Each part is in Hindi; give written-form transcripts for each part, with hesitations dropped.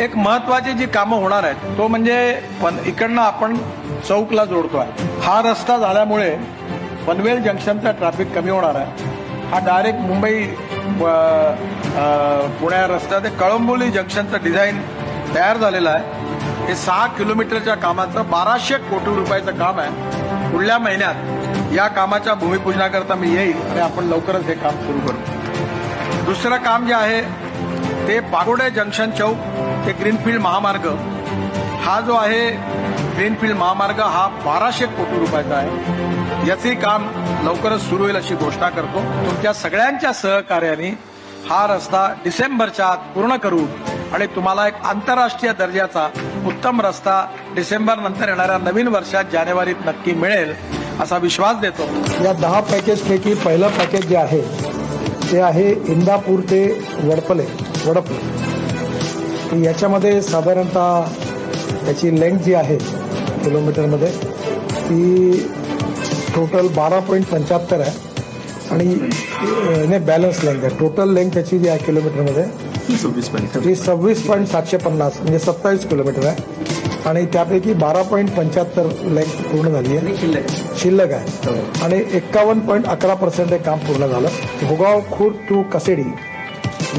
एक महत्वाची जी कामं होणार आहेत तो म्हणजे इकडनं आपण चौकला जोडतोय. हा रस्ता झाल्यामुळे पनवेल जंक्शनचा ट्रॅफिक कमी होणार आहे. हा डायरेक्ट मुंबई पुण्या रस्ता ते कळंबोली जंक्शनचं डिझाईन तयार झालेलं आहे. हे 6 किलोमीटरच्या कामाचं 1200 कोटी रुपयाचं काम आहे. पुढल्या महिन्यात या कामाच्या भूमिपूजनाकरता मी येईल आणि आपण लवकरच हे काम सुरू करू. दुसरं काम जे आहे ते पागोडे जंक्शन चौक ते ग्रीनफील्ड महामार्ग. हा जो आहे ग्रीनफील्ड महामार्ग हा 1200 कोटी रुपयाचा आहे. याचे काम लवकरच सुरू होईल अशी घोषणा करतो. तुमच्या सगळ्यांच्या सहकार्याने हा रस्ता डिसेंबरच्या आत पूर्ण करू आणि तुम्हाला एक आंतरराष्ट्रीय दर्जाचा उत्तम रस्ता डिसेंबर नंतर येणाऱ्या नवीन वर्षात जानेवारीत नक्की मिळेल असा विश्वास देतो. या 10 पॅकेजपैकी पहिलं पॅकेज जे आहे ते आहे इंदापूर ते वडपले. याच्यामध्ये साधारणतः याची लेंथ जी आहे किलोमीटरमध्ये ती टोटल 12.75 आहे आणि बॅलन्स लेंथ आहे. टोटल लेंथ त्याची जी आहे किलोमीटरमध्ये ती 26.750 म्हणजे 27 किलोमीटर आहे आणि त्यापैकी 12.75 लेंथ पूर्ण झाली आहे, शिल्लक आहे आणि 51.11% हे काम पूर्ण झालं. भोगाव खुर्द टू कसेडी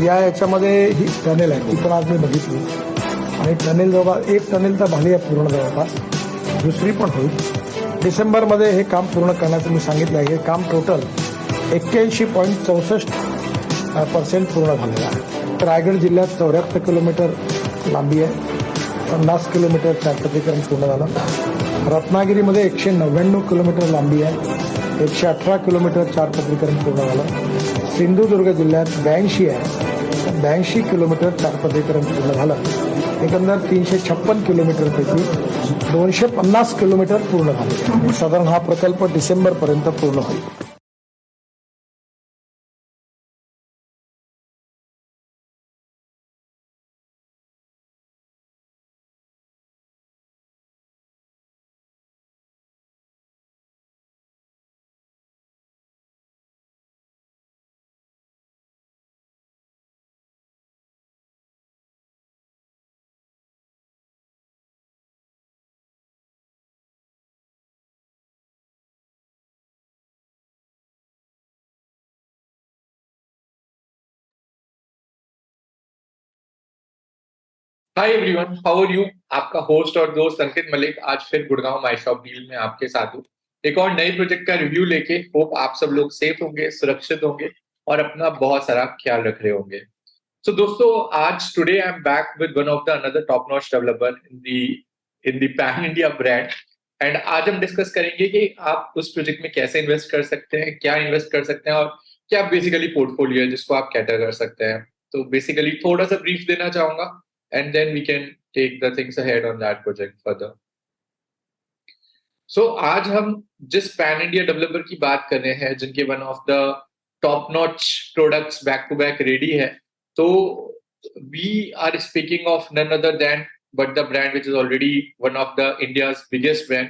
याच्यामध्ये ही टनेल आहे ती पण आज मी बघितली आणि टनेल जवळपास एक टनेल तर झाली आहे पूर्ण जवळपास, दुसरी पण होईल डिसेंबरमध्ये हे काम पूर्ण करण्याचं मी सांगितलं आहे. हे काम टोटल 81.64% पूर्ण झालेलं आहे. रायगड जिल्ह्यात 74 किलोमीटर लांबी आहे, 50 किलोमीटर चारपदरीकरण पूर्ण झालं. रत्नागिरीमध्ये 199 किलोमीटर लांबी आहे, 118 किलोमीटर चारपदरीकरण पूर्ण झालं. सिंधुदुर्ग जिल्ह्यात 82 आहे, 82 किलोमीटर चारपदरीकरण पूर्ण झालं. एकंदर 356 किलोमीटरपैकी 250 किलोमीटर पूर्ण झाले. साधारण हा प्रकल्प डिसेंबरपर्यंत पूर्ण होईल. Hi everyone, how are you? आपका होस्ट और दोस्त अंकित मलिक आज फिर गुड़गांव माई शॉप डील में आपके साथ हूँ एक और नए प्रोजेक्ट का रिव्यू लेके। होप आप सब लोग सेफ होंगे, सुरक्षित होंगे और अपना बहुत सारा ख्याल रख रहे होंगे। सो दोस्तों, आज today I am back with one of the another top notch developer in the pan India brand. And आज हम डिस्कस करेंगे कि आप उस प्रोजेक्ट में कैसे इन्वेस्ट कर सकते हैं, क्या इन्वेस्ट कर सकते हैं और क्या बेसिकली पोर्टफोलियो है जिसको आप कैटर कर सकते हैं। तो बेसिकली थोड़ा सा ब्रीफ देना चाहूंगा and then we can take the things ahead on that project further. So आज हम जिस पैन इंडिया डेवलपर की बात कर रहे हैं, जिनके one of the top notch products back to back ready है, तो we are speaking of none other than but the brand which is already one of the India's biggest brand.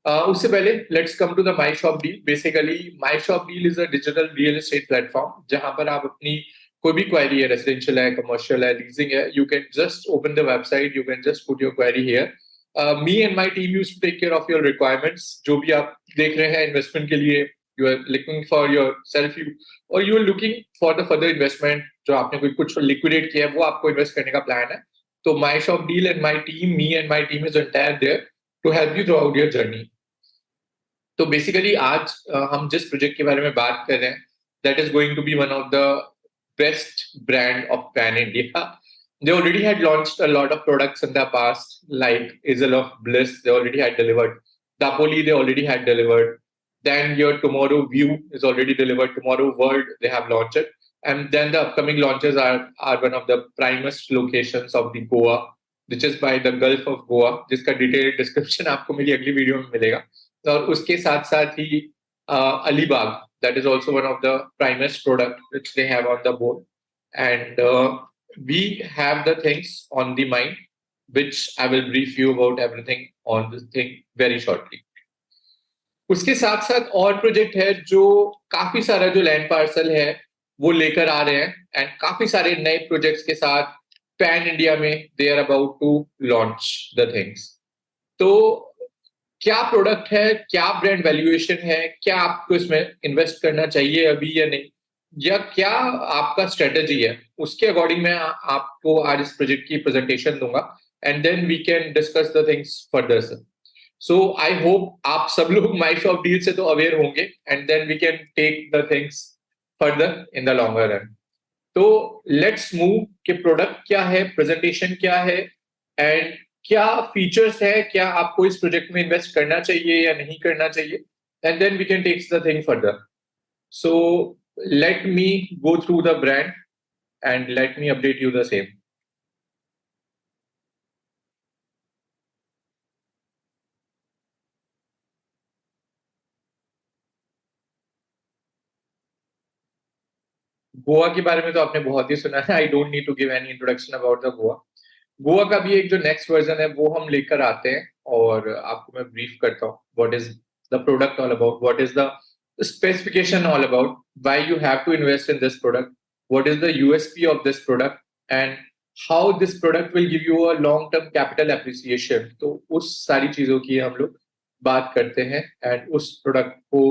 उससे पहले let's come to the My Shop Deal. Basically My Shop Deal is a digital real estate platform जहां पर आप अपनी कोई भी क्वेरी है, रेसिडेंशियल है, कमर्शियल है, लीजिंग है, you can just open the website, you can just put your query here. Me and my team used to take care of your requirements. जो भी आप देख रहे हैं इन्वेस्टमेंट के लिए, you are looking for yourself you और you are looking for the further investment, जो आपने कोई कुछ लिक्विडेट किया है वो आपको इन्वेस्ट करने का प्लान है, तो my shop deal and my team, me and my team is entire there to help you throughout your journey. तो बेसिकली आज हम जिस प्रोजेक्ट के बारे में बात कर रहे हैं, that is going to be one of the best brand of Pan India. They already had launched a lot of products in the past, like Isle of Bliss, they already had delivered. Dapoli, they already had delivered. Then your Tomorrow View is already delivered. Tomorrow World, they have launched it. And then the upcoming launches are one of the primest locations of the Goa, which is by the Gulf of Goa, जिसका detailed description आपको मेरी अगली वीडियो में मिलेगा। और उसके साथ साथ ही Alibag, that is also one of the primest product which they have on the board, and we have the things on the mind which I will brief you about everything on this thing very shortly. उसके साथ साथ और प्रोजेक्ट है जो काफी सारा जो लैंड पार्सल है वो लेकर आ रहे हैं, एंड काफी सारे नए प्रोजेक्ट्स के साथ पैन इंडिया में they are about to launch the things. तो क्या प्रोडक्ट है, क्या ब्रांड वैल्यूएशन है, क्या आपको इसमें इन्वेस्ट करना चाहिए अभी या नहीं, या क्या आपका स्ट्रेटेजी है, उसके अकॉर्डिंग मैं आपको आज इस प्रोजेक्ट की प्रेजेंटेशन दूंगा, and then we can discuss the things further. So I hope आप सब लोग माई शॉप डील से तो अवेयर होंगे, and then we can take the things further in the longer run. तो लेट्स मूव कि प्रोडक्ट क्या है, प्रेजेंटेशन क्या है, एंड क्या फीचर्स है, क्या आपको इस प्रोजेक्ट में इन्वेस्ट करना चाहिए या नहीं करना चाहिए, and then we can take the thing further. So let me go through the brand and let me update you the same. Goa के बारे में तो आपने बहुत ही सुना है, I don't need to give any introduction about the Goa. Goa का भी एक जो नेक्स्ट वर्जन है वो हम लेकर आते हैं, और आपको मैं ब्रीफ करता हूँ what is the product all about, what is the specification all about, why you have to invest in this product, what is the USP of this product, and how this product will give you a long term capital appreciation। तो उस सारी चीजों की हम लोग बात करते हैं, एंड उस प्रोडक्ट को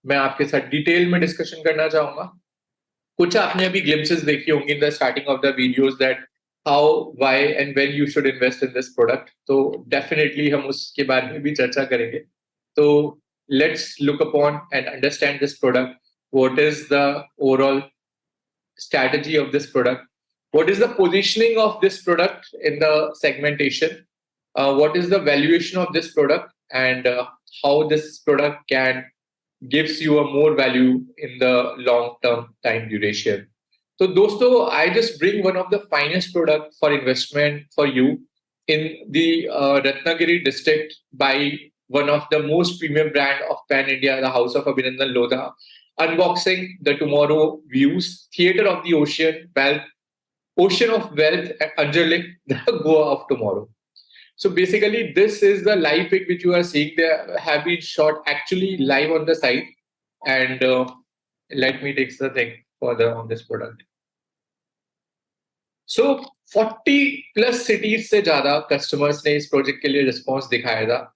मैं आपके साथ डिटेल में डिस्कशन करना चाहूंगा। कुछ आपने अभी ग्लिम्पसेस देखी होंगी in the starting of the videos that how, why and when you should invest in this product, तो डेफिनेटली हम उसके बारे में भी चर्चा करेंगे। So let's look upon and understand this product. What is the overall strategy of this product? What is the positioning of this product in the segmentation? What is the valuation of this product, and how this product can gives you a more value in the long term time duration. So dosto, I just bring one of the finest product for investment for you in the Ratnagiri district by one of the most premium brand of Pan India, the House of Abhinandan Lodha, unboxing the Tomorrow Views, Theatre of the Ocean, Wealth, Ocean of Wealth, Anjalik, the Goa of Tomorrow. So basically, this is the live pic which you are seeing. They have been shot actually live on the site. And let me take the thing further on this product. So 40 plus cities से ज़्यादा customers ने इस project के लिए response दिखाया था.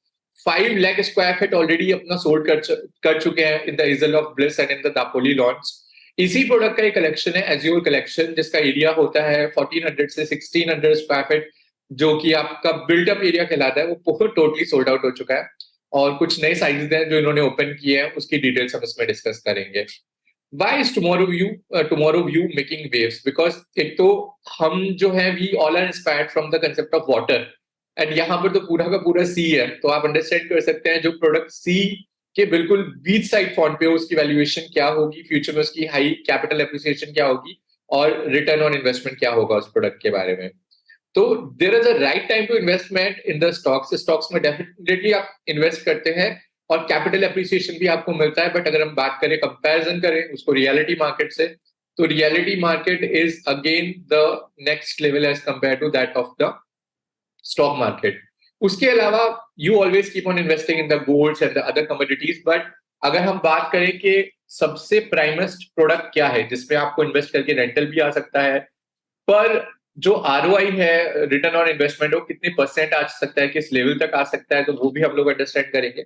5 lakh square feet already अपना sold कर चुके हैं in the Isle of Bliss and in the Dapoli launch. इसी प्रोडक्ट का एक कलेक्शन है एज्योर कलेक्शन, जिसका एरिया होता है 1400 से 1600 स्क्वायर फीट, जो कि आपका बिल्टअप एरिया कहलाता है. वो टोटली सोल्ड आउट हो चुका है और कुछ नए साइजेस हैं जो इन्होंने ओपन किए हैं, उसकी डिटेल्स हम इसमें डिस्कस करेंगे. Why is tomorrow view making waves? Because एक तो हम जो है we all are inspired from the concept of water, and यहाँ पर तो पूरा का पूरा सी है, तो आप अंडरस्टैंड कर सकते हैं जो प्रोडक्ट सी के बिल्कुल बीच साइड फॉन्ट पे उसकी वैल्यूएशन क्या होगी, फ्यूचर में उसकी हाई कैपिटल एप्रिसिएशन क्या होगी और रिटर्न ऑन इन्वेस्टमेंट क्या होगा उस प्रोडक्ट के बारे में. तो there is a right time to investment in the stocks में डेफिनेटली आप इन्वेस्ट करते हैं और कैपिटल एप्रिसिएशन भी आपको मिलता है. बट अगर हम बात करें, कंपैरिजन करें उसको रियलिटी मार्केट से, तो reality market is again the next level as compare to that of the stock market. उसके अलावा you always keep on investing in the golds and the other commodities. But अगर हम बात करें कि सबसे प्राइमेस्ट प्रोडक्ट क्या है जिसमें आपको इन्वेस्ट करके रेंटल भी आ सकता है, पर जो ROI है, रिटर्न ऑन इन्वेस्टमेंट, वो कितने % आ सकता है, किस लेवल तक आ सकता है, तो वो भी हम लोग अंडरस्टैंड करेंगे.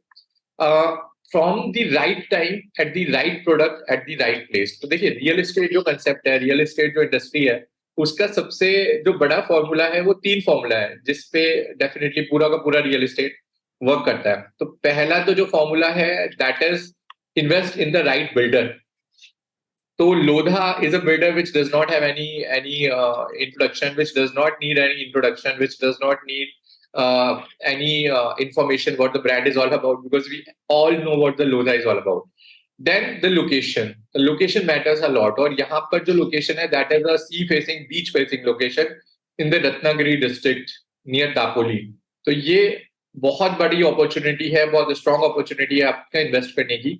From the right time at the right product at the right place. तो देखिए, रियल एस्टेट जो कंसेप्ट है, रियल एस्टेट जो इंडस्ट्री है, उसका सबसे जो बड़ा फॉर्मूला है वो 3 फॉर्मूला है जिसपे डेफिनेटली पूरा का पूरा रियल एस्टेट वर्क करता है. तो पहला तो जो फॉर्मूला है that is invest in the right builder. तो Lodha is a builder which does not have any introduction, which does not need any introduction, which does not need any information what the brand is all about, because we all know what the Lodha is all about. Then the location. The location matters a lot. और यहाँ पर जो location है that is a sea facing, beach facing location in the Ratnagiri district near Dapoli. तो ये बहुत बड़ी opportunity है, बहुत strong opportunity है आपका invest करने की.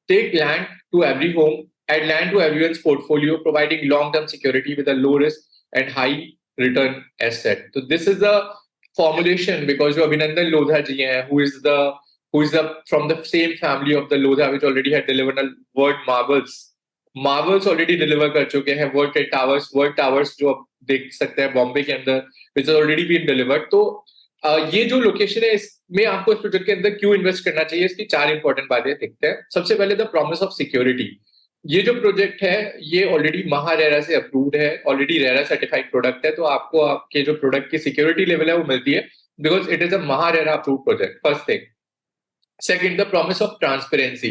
Take land to every home. Add land to everyone's portfolio, providing long-term security with a low risk and high return asset. So this is the formulation, because जो Abhinandan Lodha ji हैं, who is the from the same family of the Lodha which already had delivered a World Marvels already deliver कर चुके हैं. World Towers जो आप देख सकते हैं बॉम्बे के अंदर, which has already been delivered. तो ये जो लोकेशन है, इसमें आपको इस प्रोजेक्ट के अंदर क्यों इन्वेस्ट करना चाहिए, इसकी 4 इंपॉर्टेंट बातें देखते हैं. सबसे पहले द प्रॉमिस ऑफ सिक्योरिटी. ये जो प्रोजेक्ट है ये ऑलरेडी महारेरा से अप्रूव्ड है, ऑलरेडी रेरा सर्टिफाइड प्रोडक्ट है, तो आपको आपके जो प्रोडक्ट की सिक्योरिटी लेवल है वो मिलती है, because it is a MahaRERA approved project. First thing. Second, the promise of transparency.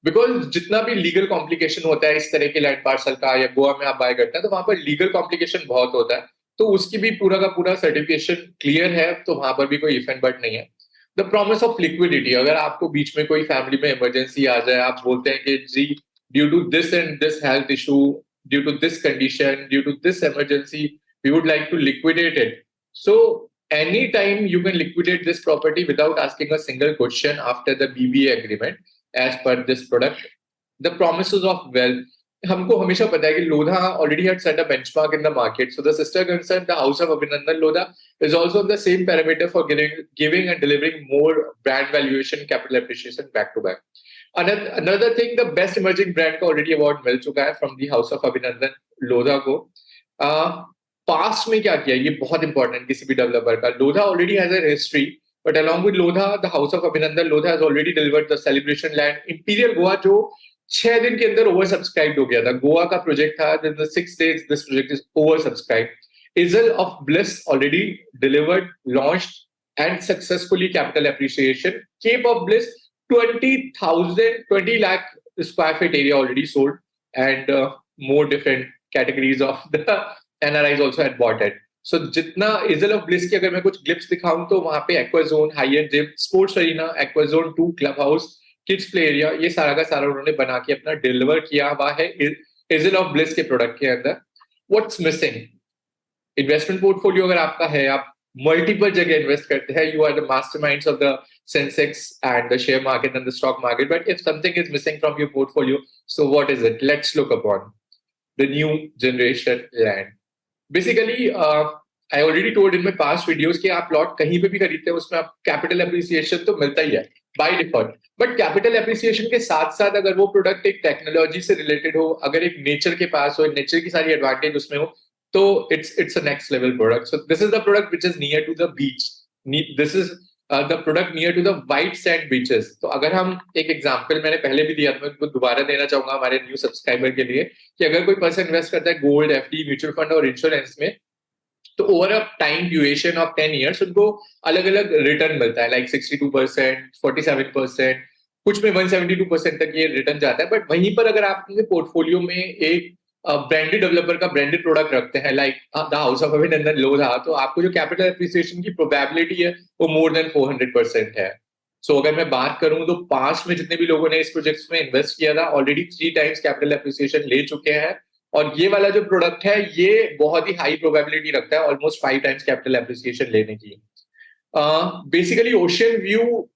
Because जितना भी लीगल कॉम्प्लिकेशन होता है इस तरह के लैंड पार्सल का, या गोवा में आप बाय करते हैं तो वहां पर लीगल कॉम्प्लिकेशन बहुत होता है, तो उसकी भी पूरा का पूरा सर्टिफिकेशन क्लियर है, तो वहां पर भी कोई इफ एंड बट नहीं है. The promise of liquidity. अगर आपको बीच में कोई फैमिली में इमरजेंसी आ जाए, आप बोलते हैं कि जी due to this and this health issue, due to this condition, due to this emergency, we would like to liquidate it. So anytime you can liquidate this property without asking a single question after the BBA agreement as per this product. The promises of wealth. हमको हमेशा पता है कि Lodha already had set a benchmark in the market. So the sister concern, the House of Abhinandan Lodha, is also on the same parameter for giving and delivering more brand valuation, capital appreciation back to back. Another thing, the best emerging brand का already award मिल चुका है from the House of Abhinandan Lodha को. Past में क्या किया, ये बहुत important किसी भी डेवलपर का. Lodha already has a history, but along with Lodha, the House of Abhinandan Lodha has already delivered the celebration land Imperial Goa, जो 6 दिन के अंदर ओवर सब्सक्राइब हो गया था. गोवा का प्रोजेक्ट था, in the 6 days this project is over subscribed. Isle of Bliss already delivered, launched and successfully capital appreciation. Cape of Bliss 20 lakh square feet area already sold, and more different categories of the NRIs also had bought it. So जितना इजल ऑफ ब्लिस की अगर मैं कुछ ग्लिप्स दिखाऊं तो वहां पे aqua zone, high and gym, sports arena, aqua zone 2, clubhouse, kids play area, ये सारा का सारा उन्होंने बना के अपना डिलीवर किया हुआ है इजल ऑफ ब्लिस के प्रोडक्ट के अंदर. What's missing? इन्वेस्टमेंट पोर्टफोलियो अगर आपका है, आप मल्टीपल जगह इन्वेस्ट करते हैं, you are the masterminds of the Sensex and the share market and the stock market. But if something is missing from your portfolio, so what is it? Let's look upon the new generation land. Basically, I already told in my past videos कि आप प्लॉट कहीं पे भी खरीदते हैं उसमें आप कैपिटल एप्रिसिएशन तो मिलता ही है by default. But capital appreciation के साथ साथ अगर वो प्रोडक्ट एक टेक्नोलॉजी से रिलेटेड हो, अगर एक नेचर के पास हो, नेचर की सारी एडवांटेज उसमें हो, तो it's a next level product. So this is the product which is near to the beach. This is the product near to the white sand beaches. तो अगर हम एक एग्जांपल मैंने पहले भी दिया था, मैं उनको दोबारा देना चाहूंगा हमारे न्यू सब्सक्राइबर के लिए, कि अगर कोई पर्सन इन्वेस्ट करता है गोल्ड, एफडी, म्यूचुअल फंड और इंश्योरेंस में, तो over a time duration of 10 years उनको अलग अलग रिटर्न मिलता है, लाइक 62%, 47%, कुछ में 172% तक ये रिटर्न जाता है. बट वहीं पर अगर आप अपने पोर्टफोलियो में एक ब्रांडेड डेवलपर का ब्रांडेड प्रोडक्ट रखते हैं, लाइक द हाउस ऑफ अभिनंदन लोधा, तो आपको जो कैपिटल एप्रिसिएशन की प्रोबेबिलिटी है वो मोर देन 400% है. सो अगर मैं बात करूं तो पास्ट में जितने भी लोगों ने इस प्रोजेक्ट्स में इन्वेस्ट किया था, ऑलरेडी 3 times कैपिटल एप्रिसिएशन ले चुके हैं. और ये वाला जो प्रोडक्ट है ये बहुत ही हाई प्रोबेबिलिटी रखता है ऑलमोस्ट 5 times कैपिटल एप्रिसिएशन लेने की. बेसिकली ओशन व्यू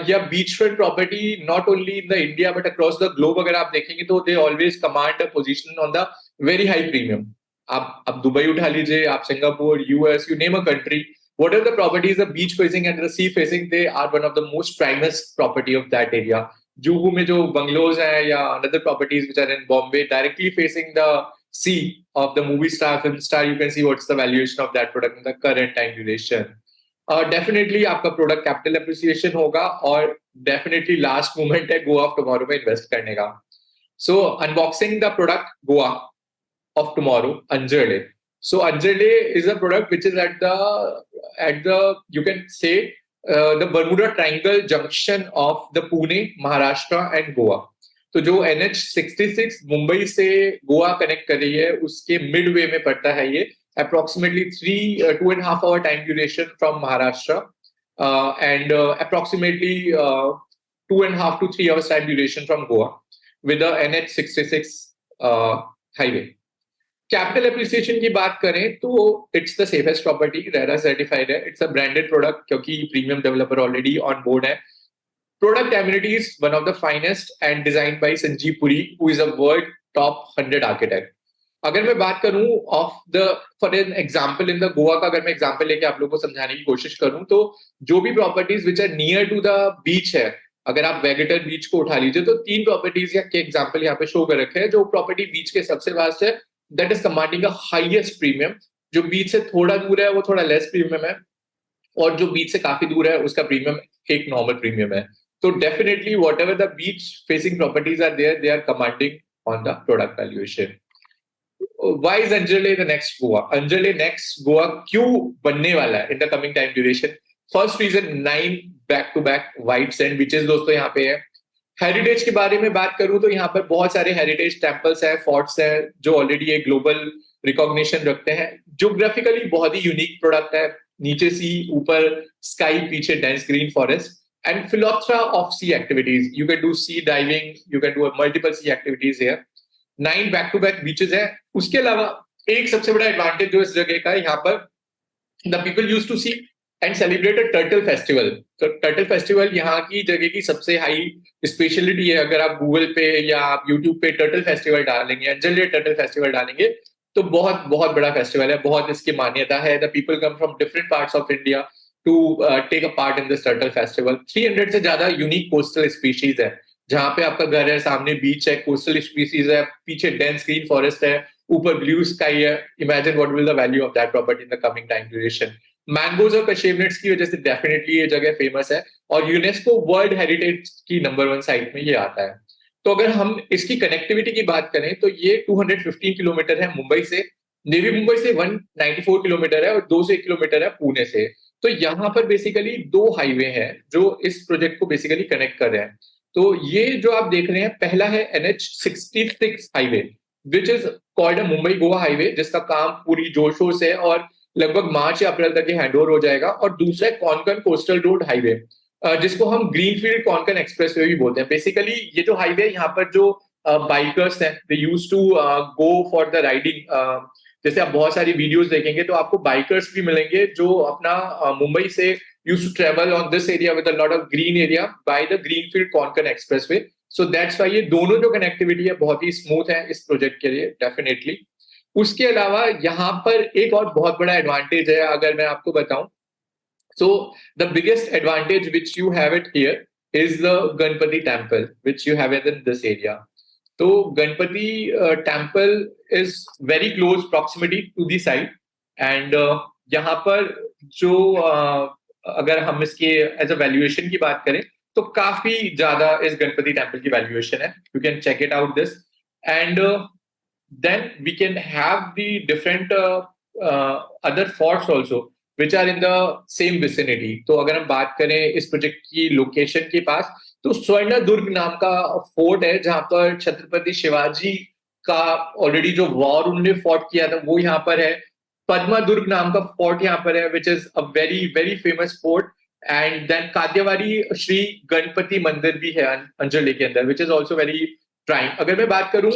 या beach front property not only in the India but across the globe अगर आप देखेंगे तो they always command a position on the very high premium. आप दुबई उठा लीजिए, आप Singapore, US, you name a country, whatever the property is the beach facing and the sea facing, they are one of the most primest property of that area. Juhu में जो बंगलोज हैं या another properties which are in Bombay directly facing the sea of the movie star, film star, you can see what's the valuation of that product in the current time duration. Definitely आपका प्रोडक्ट कैपिटल एप्रिसिएशन होगा और डेफिनेटली लास्ट मोमेंट है गोवा ऑफ टुमारो में इन्वेस्ट करने का. So unboxing the product Goa of tomorrow, Anjarle. So Anjali is a product which is at the you can say the Bermuda Triangle junction of the Pune, Maharashtra and Goa. तो जो NH66 मुंबई से गोवा कनेक्ट कर रही है उसके मिडवे में पड़ता है ये. Approximately 2.5 hour time duration from Maharashtra and approximately 2.5 to 3 hours time duration from Goa with the NH66 highway. Capital appreciation की बात करें तो it's the safest property, RERA certified है, इट्स अ ब्रांडेड प्रोडक्ट क्योंकि premium developer already on board है. Product amenities one of the finest and design by Sanjeev Puri who is a world top 100 architect. अगर मैं बात करूं of the for an example in the Goa का, अगर मैं एग्जांपल लेके आप लोगों को समझाने की कोशिश करूं तो जो भी properties which are near to the beach है, अगर आप वेगेटर बीच को उठा लीजिए तो 3 प्रॉपर्टीज के एग्जाम्पल यहाँ पे शो कर रखे हैं. जो प्रॉपर्टी बीच के सबसे वास्ट है that is commanding a highest premium. जो बीच से थोड़ा दूर है वो थोड़ा लेस प्रीमियम है और जो बीच से काफी दूर है उसका प्रीमियम एक नॉर्मल प्रीमियम है. तो definitely whatever the beach facing properties are there, they are commanding on the product valuation. Why is Anjarle the next Goa? Anjarle next Goa क्यों बनने वाला है in the coming time duration? First reason, 9 back to back white sand beaches दोस्तों यहाँ पे है. हेरिटेज के बारे में बात करूं तो यहाँ पर बहुत सारे हेरिटेज टेम्पल्स हैं, फोर्ट्स हैं जो ऑलरेडी एक ग्लोबल रिकॉग्निशन रखते हैं. ज्योग्राफिकली बहुत ही यूनिक प्रोडक्ट है. नीचे सी, ऊपर स्काई, पीछे dense green forest and plethora of sea activities. You can do sea diving, you can do multiple sea activities here. 9 back to back beaches है. उसके अलावा एक सबसे बड़ा एडवांटेज जो इस जगह का, यहाँ पर the people use to see and celebrate a turtle festival. तो टर्टल फेस्टिवल यहाँ की जगह की सबसे हाई स्पेशलिटी है. अगर आप गूगल पे या आप यूट्यूब पे टर्टल फेस्टिवल डालेंगे, अंजरले टर्टल फेस्टिवल डालेंगे तो बहुत बहुत बड़ा फेस्टिवल है, बहुत इसकी मान्यता है. The people come from different parts of India to take a part in this turtle festival. 300 से ज्यादा यूनिक कोस्टल स्पीशीज है. जहाँ पे आपका घर है, सामने बीच है, कोस्टल स्पीशीज है, पीछे डेंस ग्रीन फॉरेस्ट है, ऊपर ब्लू स्काई है. Imagine what will the value of that property in the coming time duration. Mangoes और कशेव नट्स की वजह से डेफिनेटली ये जगह फेमस है और यूनेस्को वर्ल्ड हेरिटेज की नंबर 1 साइट में ये आता है. तो अगर हम इसकी कनेक्टिविटी की बात करें तो ये 215 किलोमीटर है मुंबई से. नेवी मुंबई से 194 किलोमीटर है और 201 किलोमीटर है पुणे से. तो यहाँ पर बेसिकली 2 हाईवे हैं जो इस प्रोजेक्ट को बेसिकली कनेक्ट कर रहे हैं। तो ये जो आप देख रहे हैं, पहला है NH66 highway, which is called Mumbai Goa highway, जिसका काम पूरी जोर शोर से और लगभग मार्च या अप्रैल तक हैंडओवर हो जाएगा। और दूसरा है कोंकण कोस्टल रोड हाईवे, जिसको हम ग्रीनफील्ड कोंकण एक्सप्रेसवे भी बोलते हैं। बेसिकली ये जो हाईवे है, यहाँ पर जो बाइकर्स हैं, they used to go for the riding. जैसे आप बहुत सारी वीडियोस देखेंगे तो आपको बाइकर्स भी मिलेंगे जो अपना मुंबई से used to travel on this area with a lot of green area by the greenfield Konkan expressway. So that's why ये दोनों जो कनेक्टिविटी है बहुत ही स्मूथ है इस प्रोजेक्ट के लिए, डेफिनेटली। उसके अलावा यहाँ पर एक और बहुत बड़ा एडवांटेज है, अगर मैं आपको बताऊं। So the biggest advantage which you have it here is the Ganpati temple, which you have it in this area. So Ganpati temple is very close proximity to the site, and यहाँ पर जो अगर हम इसके एज अ वैल्यूएशन की बात करें तो काफी ज्यादा इस गणपति टेम्पल की वैल्यूएशन है। You can check it out this, and then we can have the different other forts also which are in the same vicinity. तो अगर हम बात करें इस प्रोजेक्ट की लोकेशन के पास, तो स्वर्ण दुर्ग नाम का फोर्ट है जहां पर छत्रपति शिवाजी का ऑलरेडी जो वॉर उन्होंने फॉट किया था वो यहाँ पर है। पद्मा दुर्ग नाम का फोर्ट यहाँ पर है, which is a very very famous fort. And then Kadyawari Shri Ganpati मंदिर भी है अंजली के अंदर, which is also very prime. अगर मैं बात करूं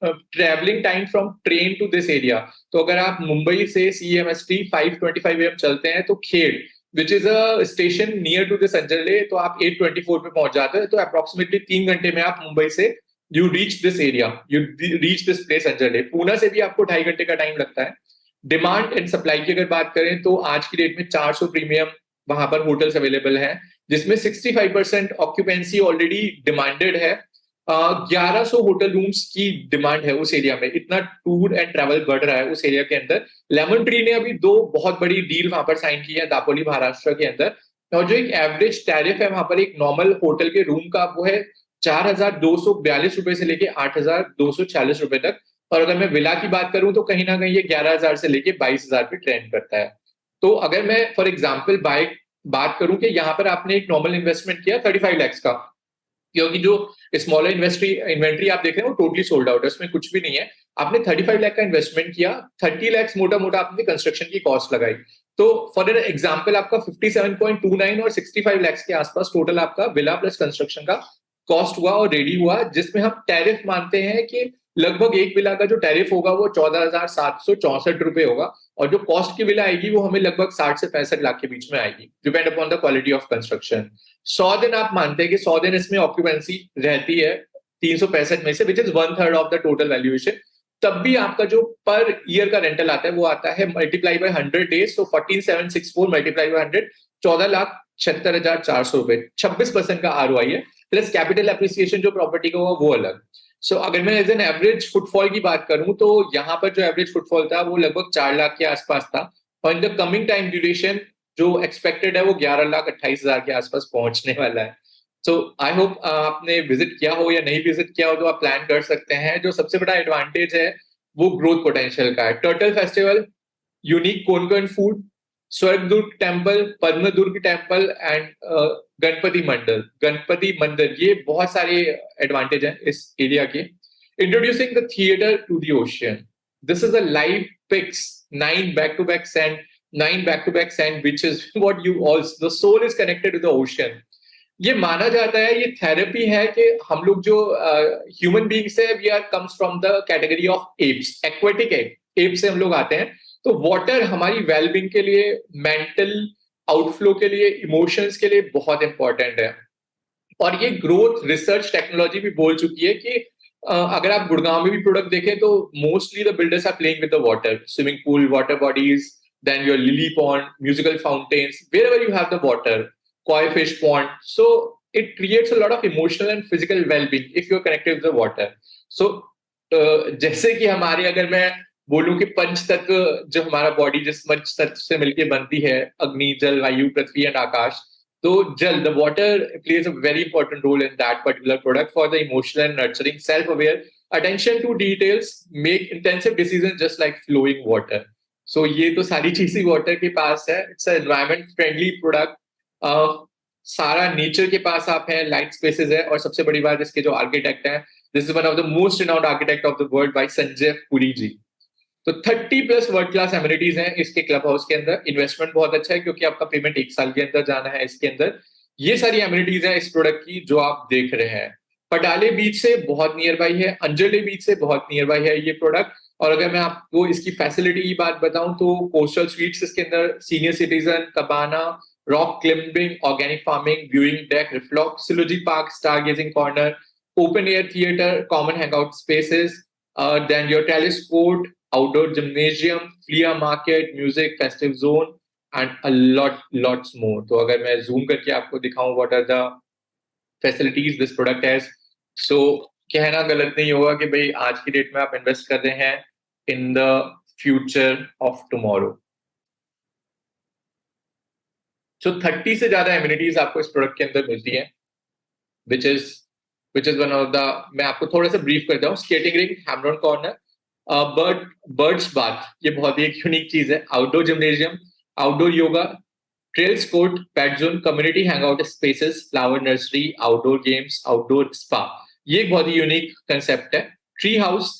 travelling time from train to this area, तो अगर आप मुंबई से CMST 5:25 AM चलते हैं तो Khed, which is a station near to this Anjarle, तो आप 8:24 पे पहुंच जाते हैं। तो अप्रोक्सीमेटली 3 घंटे में आप मुंबई से you reach this area, you reach this place Anjarle. Poona से भी आपको 2.5 घंटे का टाइम लगता है। डिमांड एंड सप्लाई की अगर बात करें तो आज की डेट में 400 प्रीमियम वहां पर होटल्स अवेलेबल हैं, जिसमें 65% ऑक्यूपेंसी ऑलरेडी डिमांडेड है। 1100 होटल रूम्स की डिमांड है उस एरिया में। इतना टूर एंड ट्रैवल बढ़ रहा है उस एरिया के अंदर। लेमन ट्री ने अभी 2 बहुत बड़ी डील वहां पर साइन की है दापोली महाराष्ट्र के अंदर, और जो एक एवरेज टैरिफ है वहां पर एक नॉर्मल होटल के रूम का, वो है 4,242 रुपए से लेके 8,246 रुपए तक। और अगर मैं विला की बात करूं तो कहीं ना कहीं ये 11,000 से लेके 22,000 पे ट्रेंड करता है। तो अगर मैं फॉर एग्जाम्पल बात करूं कि यहाँ पर आपने एक नॉर्मल इन्वेस्टमेंट किया 35 लाख का, क्योंकि जो स्मॉलर इन्वेंट्री आप देख रहे हैं वो टोटली सोल्ड आउट है, उसमें कुछ भी नहीं है। आपने 35 लाख का इन्वेस्टमेंट किया, 30 लाख मोटा मोटा आपने कंस्ट्रक्शन की कॉस्ट लगाई। तो फॉर एग्जांपल आपका 57.29 और 65 लाख के आसपास टोटल आपका विला प्लस कंस्ट्रक्शन का कॉस्ट हुआ और रेडी हुआ, जिसमें हम टैरिफ मानते हैं कि लगभग एक विला का जो टैरिफ होगा वो 14,764 रुपए होगा, और जो कॉस्ट की विला आएगी वो हमें लगभग 60 से 65 लाख के बीच में आएगी, depend upon the quality of construction. 100 दिन आप मानते हैं कि 100 दिन इसमें ऑक्यूपेंसी रहती है 365 में से, which is 1/3 of the total valuation. तब भी आपका जो पर ईयर का रेंटल आता है वो आता है मल्टीप्लाई बाय 100 डेज, तो 14,764 मल्टीप्लाई बाय 100, 14,76,400 रुपए, 26% का ROI है, प्लस कैपिटल एप्रिसिएशन जो प्रॉपर्टी का हुआ वो अलग। सो अगर मैं एज एन एवरेज फुटफॉल की बात करूं तो यहाँ पर जो एवरेज फुटफॉल था वो लगभग 4 लाख के आसपास था, और इन द कमिंग टाइम ड्यूरेशन जो एक्सपेक्टेड है वो 11,28,000 के आसपास पहुंचने वाला है। सो आई होप आपने विजिट किया हो, या नहीं विजिट किया हो तो आप प्लान कर सकते हैं। जो सबसे बड़ा एडवांटेज है वो ग्रोथ पोटेंशियल का है। Turtle festival, unique Konkan food, Swargadurg temple, Padmadurg temple and Ganpati मंदिर, ये बहुत सारे एडवांटेज हैं इस एरिया के। Introducing the theatre to the ocean, this is a live pics, 9 back-to-back sand beaches, what you all, the soul is connected to the ocean। ये माना जाता है, ये थेरेपी है कि हम लोग जो ह्यूमन बीइंग्स है, we are comes from the category of apes, aquatic ape से हम लोग आते हैं। तो वाटर हमारी वेलबींग के लिए, मेंटल आउटफ्लो के लिए, इमोशंस के लिए बहुत इंपॉर्टेंट है। और ये ग्रोथ रिसर्च टेक्नोलॉजी भी बोल चुकी है कि अगर आप गुड़गांव में भी प्रोडक्ट देखें तो mostly the builders are playing with the water, swimming pool, water bodies, then your lily pond, musical fountains, wherever you have the water, koi fish pond, so it creates a lot of emotional and physical well-being if you're connected with the water। So जैसे कि हमारे, अगर मैं बोलूं कि पंच तत्व जो हमारा बॉडी जिस पंच तत्व से मिलकर बनती है, अग्नि, जल, वायु, पृथ्वी एंड आकाश, तो जल, the water plays a very important role in that particular product for the emotional and nurturing, self-aware, attention to details, make intensive decisions just like flowing water। सो ये तो सारी चीजें वाटर के पास है। इट्स एनवायरमेंट फ्रेंडली प्रोडक्ट, सारा नेचर के पास आप है, लाइट स्पेसेस है, और सबसे बड़ी बात इसके जो आर्किटेक्ट है, this is one of the most renowned architect of the world by Sanjay Puri ji. तो 30 प्लस वर्ल्ड क्लास एमिनिटीज हैं इसके क्लब हाउस के अंदर। इन्वेस्टमेंट बहुत अच्छा है क्योंकि आपका पेमेंट 1 साल के अंदर जाना है इसके अंदर। ये सारी एमिनिटीज हैं इस प्रोडक्ट की जो आप देख रहे हैं। पटाले बीच से बहुत नियर बाई है, अंजरले बीच से बहुत नियर बाई है ये प्रोडक्ट। और अगर मैं आपको इसकी फैसिलिटी की बात बताऊं तो कोस्टल स्वीट्स इसके अंदर, senior citizen, cabana, rock climbing, organic farming, viewing deck, reflexology park, stargazing corner, open air theater, common hangout spaces, then your tennis court, outdoor gymnasium, flea market, music, festive zone, and a lots more. तो अगर मैं zoom करके आपको दिखाऊं what are the facilities this product has, so कहना गलत नहीं होगा कि भाई आज की डेट में आप इन्वेस्ट कर रहे हैं in the future of tomorrow. So 30 से ज्यादा amenities आपको इस प्रोडक्ट के अंदर मिलती हैं, which is one of the, मैं आपको थोड़ा सा ब्रीफ करता हूँ। स्केटिंग रिंग, हैमरॉन कॉर्नर, बर्ड्स बाथ, ये बहुत ही एक यूनिक चीज है। Outdoor gymnasium, outdoor yoga, trails court, pet zone, community hangout spaces, flower nursery, outdoor games, outdoor spa, ये एक बहुत ही यूनिक कंसेप्ट है। Tree house,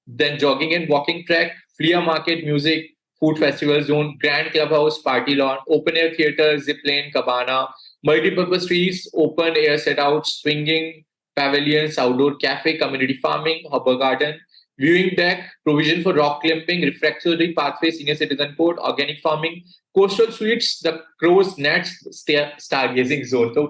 then jogging and walking track, flea market, music, food festival zone, grand clubhouse, party lawn, open air theatre, zip lane, cabana, multipurpose trees, open air set out, swinging pavilions, outdoor cafe, community farming, herb garden, viewing deck, provision for rock climbing, refractory pathway, senior citizen court, organic farming, coastal suites, the crow's nest, stargazing zone। तो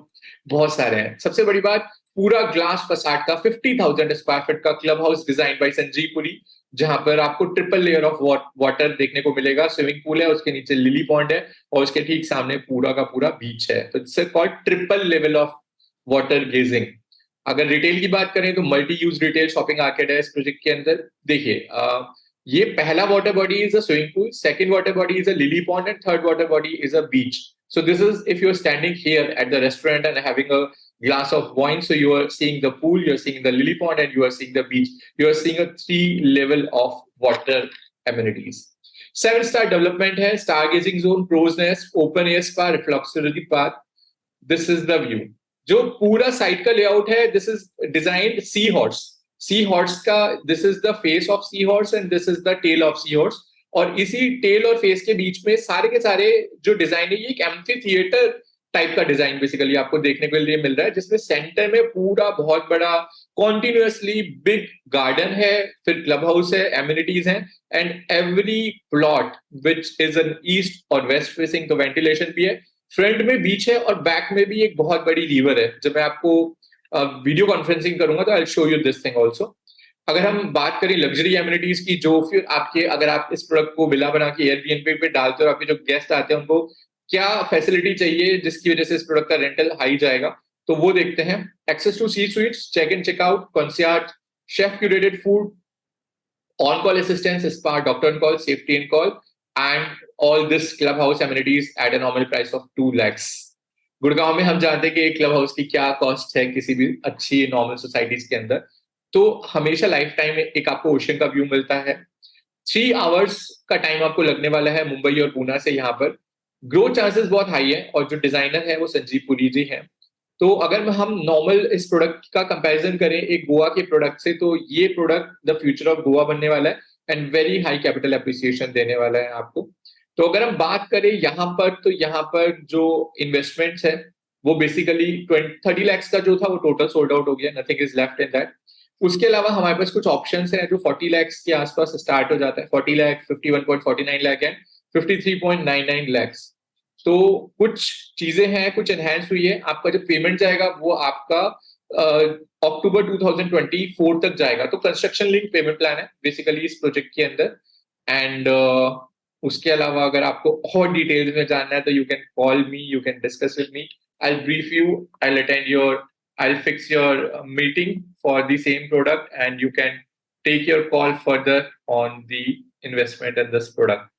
बहुत सारे हैं। सबसे बड़ी बात, पूरा ग्लास फसाड का 50,000 स्क्वायर फीट का club house design by Sanjeev Puri, जहां पर आपको ट्रिपल लेयर ऑफ वाटर देखने को मिलेगा। स्विमिंग पूल है, उसके नीचे लिली पॉन्ड है, और उसके ठीक सामने पूरा का पूरा बीच है। तो it's called triple level of water gazing. अगर रिटेल की बात करें तो multi use retail shopping arcade है इस प्रोजेक्ट के अंदर। देखिए, ये पहला water body is a swimming pool, second water body is a lily pond, and third water body is a beach. So this is if you are standing here at the restaurant and having a glass of wine, so you are seeing the pool, you are seeing the lily pond, and you are seeing the beach. You are seeing a 3 level of water amenities. 7-star development है, stargazing zone, crow's nest, open air spa, reflexology path. This is the view. जो पूरा साइट का लेआउट है, this is designed seahorse का, this is the face of seahorse and this is the tail of seahorse. और इसी टेल और फेस के बीच में सारे के सारे जो डिजाइन है, ये एक एम्फी थिएटर टाइप का डिजाइन बेसिकली आपको देखने के लिए मिल रहा है, जिसमें सेंटर में पूरा बहुत बड़ा कॉन्टिन्यूअसली बिग गार्डन है, फिर क्लब हाउस है, एमिनिटीज हैं, and every plot which is an east और वेस्ट फेसिंग, तो वेंटिलेशन भी है। फ्रंट में बीच है और बैक में भी एक बहुत बड़ी रिवर है। जब मैं आपको वीडियो कॉन्फ्रेंसिंग करूंगा तो I show you this thing also. अगर हम बात करें लग्जरी एमिनिटीज की, जो फिर आपके, अगर आप इस प्रोडक्ट को विला बना के एयरबीएनबी पे डालते हो, आपके जो गेस्ट आते हैं उनको क्या फैसिलिटी चाहिए जिसकी वजह से इस प्रोडक्ट का रेंटल हाई जाएगा, तो वो देखते हैं। Access to sea suites, check in check out, concierge, chef curated food, on call assistance, spa, doctor on call, safety in call, and all this clubhouse amenities at a nominal price of 2 lakhs. Gurgaon में हम जानते हैं कि क्लब हाउस की क्या कॉस्ट है किसी भी अच्छी नॉर्मल सोसाइटीज के अंदर। तो हमेशा लाइफ टाइम में एक आपको ओशन का व्यू मिलता है। 3 आवर्स का टाइम आपको लगने वाला है मुंबई और पूना से। यहाँ पर ग्रोथ चांसेस बहुत हाई है, और जो डिजाइनर है वो संजीव पुरी जी हैं। तो अगर हम नॉर्मल इस प्रोडक्ट का कंपैरिजन करें एक गोवा के प्रोडक्ट से, तो ये product the future of Goa बनने वाला है and very high capital appreciation देने वाला है आपको। तो अगर हम बात करें यहाँ पर, तो यहाँ पर जो इन्वेस्टमेंट्स है वो बेसिकली 30 lakhs का जो था वो टोटल सोल्ड आउट हो गया, nothing is left in that. उसके अलावा हमारे पास कुछ ऑप्शंस हैं जो 40 lakhs के आसपास स्टार्ट हो जाता है। 40 lakh, 51.49 lakh एंड 53.99 lakhs। तो कुछ चीजें हैं, कुछ एनहांस हुई है। आपका जो पेमेंट जाएगा वो आपका अक्टूबर 2024 तक जाएगा। तो कंस्ट्रक्शन लिंक पेमेंट प्लान है बेसिकली इस प्रोजेक्ट के अंदर। एंड उसके अलावा अगर आपको और डिटेल्स में जानना है तो you can call me, you can discuss with me, I will brief you, I will attend your, I will fix your meeting for the same product and you can take your call further on the investment in this product.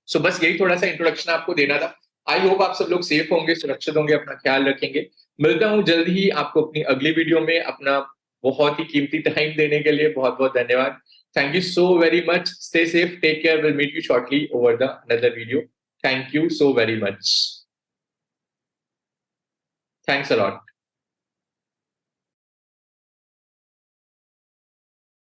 So बस यही थोड़ा सा इंट्रोडक्शन आपको देना था। आई होप आप सब लोग सेफ होंगे, सुरक्षित होंगे, अपना ख्याल रखेंगे। मिलता हूं जल्द ही आपको अपनी अगली वीडियो में अपना बहुत ही कीमती टाइम देने के लिए बहुत बहुत धन्यवाद. Thank you so very much. Stay safe. Take care. We'll meet you shortly over the another video. Thank you so very much. Thanks a lot.